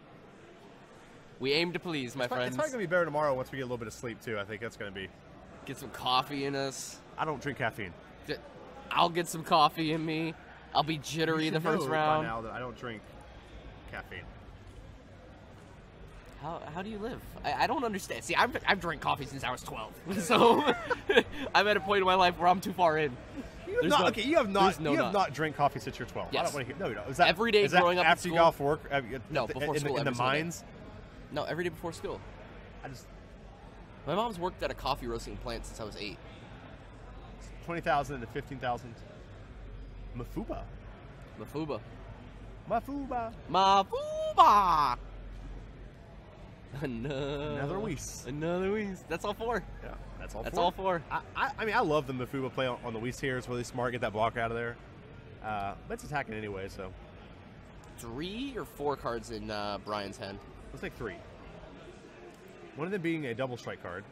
We aim to please, my friends.
It's probably going to be better tomorrow once we get a little bit of sleep, too. I think that's going to be...
Get some coffee in us.
I don't drink caffeine.
I'll get some coffee in me. I'll be jittery the first round.
By now that I don't drink caffeine.
How do you live? I don't understand. See, I've drank coffee since I was 12. So I'm at a point in my life where I'm too far in.
You have not drank coffee since you're 12.
Yes.
I don't want to hear. No, you don't. Is that
every day
is that
growing up in
after
school?
you got off work?
No, before school.
In the
every single day.
mines.
No, every day before school. My mom's worked at a coffee roasting plant since I was 8.
20,000 to 15,000. Mafuba. Another Whis.
That's all 4.
Yeah, that's
all 4.
I mean, I love the Mafuba play on the Whis here. It's really smart. Get that block out of there. But it's attacking anyway, so.
3 or 4 cards in Brian's hand.
Let's take 3. One of them being a double strike card,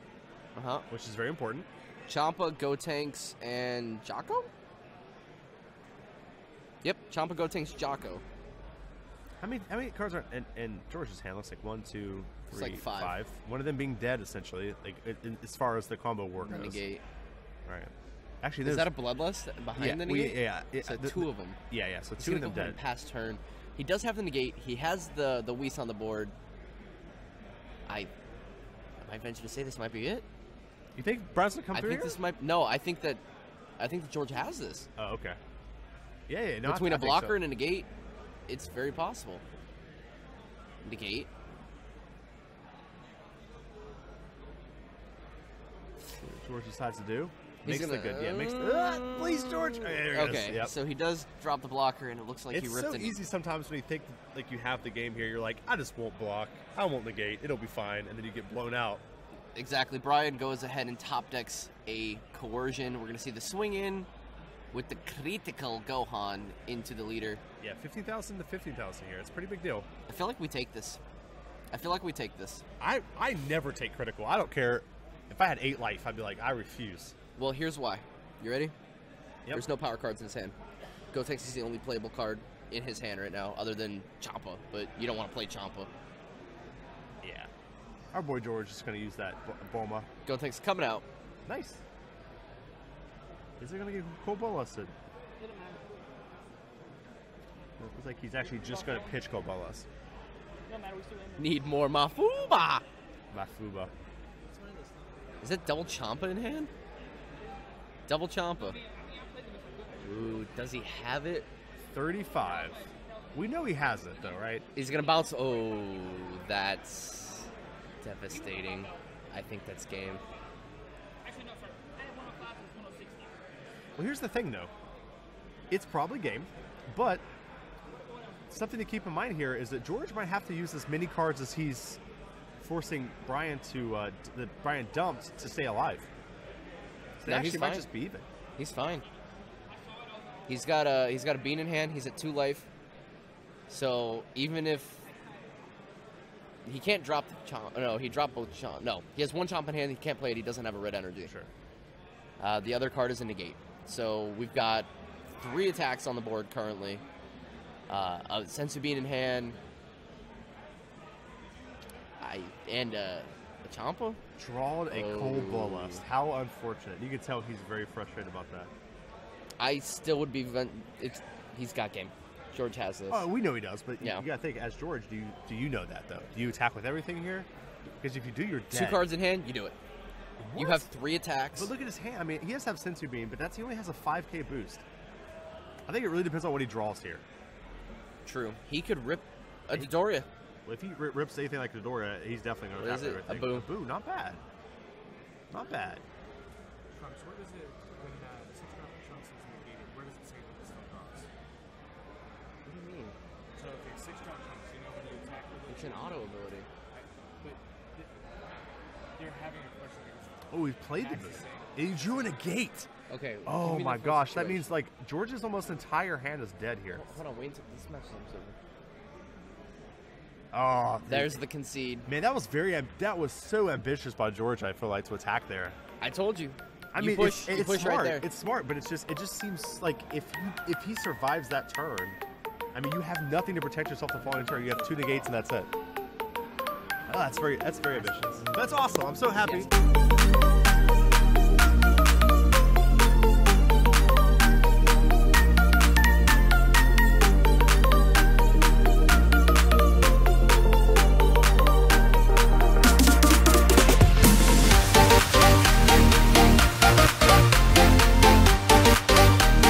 which is very important.
Champa, Gotenks, and Jocko? Yep, Champa, Gotenks, Jocko.
How many cards are in George's hand? Looks like 1, 2, 3,
like 5.
One of them being dead, essentially, like as far as the combo work goes.
Negate.
Right. Actually,
is that a bloodlust behind the negate? So 2 of them.
Yeah. So
He's
2 of them
go
dead.
Past turn. He does have the negate. He has the Whis on the board. I might venture to say this might be it.
You think Brian's gonna come through
here? This might. No, I think that George has this.
Oh, okay. Yeah. No,
Between a blocker and a negate, it's very possible. Negate.
George decides to do.
He's
Makes
gonna,
the good. Yeah, makes. Please, George.
Okay,
yep.
So he does drop the blocker, and it looks like he ripped it.
It's so easy sometimes when you think like you have the game here. You're like, I just won't block. I won't negate. It'll be fine, and then you get blown out.
Exactly. Brian goes ahead and top decks a coercion. We're gonna see the swing in with the critical Gohan into the leader.
Yeah, 15,000 to 15,000 here. It's a pretty big deal.
I feel like we take this.
I never take critical. I don't care. If I had 8 life, I'd be like, I refuse.
Well, here's why. You ready?
Yep.
There's no power cards in his hand. Gotenks is the only playable card in his hand right now, other than Champa, but you don't want to play Champa.
Yeah. Our boy George is going to use that Bulma.
Gotenks coming out.
Nice. Is it going to get cold ballusted? It looks like he's actually just going to pitch cold ballust.
Need more Mafuba.
Mafuba.
Is that double Champa in hand? Double Champa. Ooh, does he have it?
35. We know he has it, though, right?
He's going to bounce. Oh, that's devastating. I think that's game.
Well, here's the thing, though. It's probably game, but something to keep in mind here is that George might have to use as many cards as he's forcing Brian to that Brian dumped to stay alive. So
no,
he might just be even.
He's fine. He's got a bean in hand. He's at 2 life. So even if he can't drop the Chomp, no, he dropped both Chomp. No, he has 1 Chomp in hand. He can't play it. He doesn't have a red energy.
Sure.
The other card is a negate. So we've got 3 attacks on the board currently. A Sensu Bean in hand. And a Champa?
Drawed a cold bloodlust. How unfortunate. You can tell he's very frustrated about that.
I still would be... He's got game. George has this.
Oh, we know he does, but
yeah.
You got to think, as George, do you know that, though? Do you attack with everything here? Because if you do, you're dead.
2 cards in hand, you do it. What? You have 3 attacks.
But look at his hand. I mean, he does have Sensu Bean, but he only has a 5k boost. I think it really depends on what he draws here.
True. He could rip a Dodoria.
Well, if he rips anything like Dodoria, he's definitely going to attack everything.
A Boo.
A Boo, not bad. Not bad.
Trunks, where does it, when the 6 drop Trunks is negated, where does it say that this is off? So okay, 6 drop comes. You know when you attack with
It's an auto ability.
but they're having a question against
Oh, he played the
That's
He drew in a gate.
Okay.
Oh
give me the
my
full
gosh, that
situation.
means like George's almost entire hand is dead here.
Hold on, wait until this match is over.
Oh,
There's the concede.
man, that was so ambitious by George. I feel like to attack there.
I told you.
I
You
mean,
push,
it's
you push
smart.
right there.
It's smart, but it just seems like if he survives that turn, I mean, you have nothing to protect yourself the following turn. You have 2 negates and that's it. Oh, that's very ambitious. That's awesome. I'm so happy.
Yes.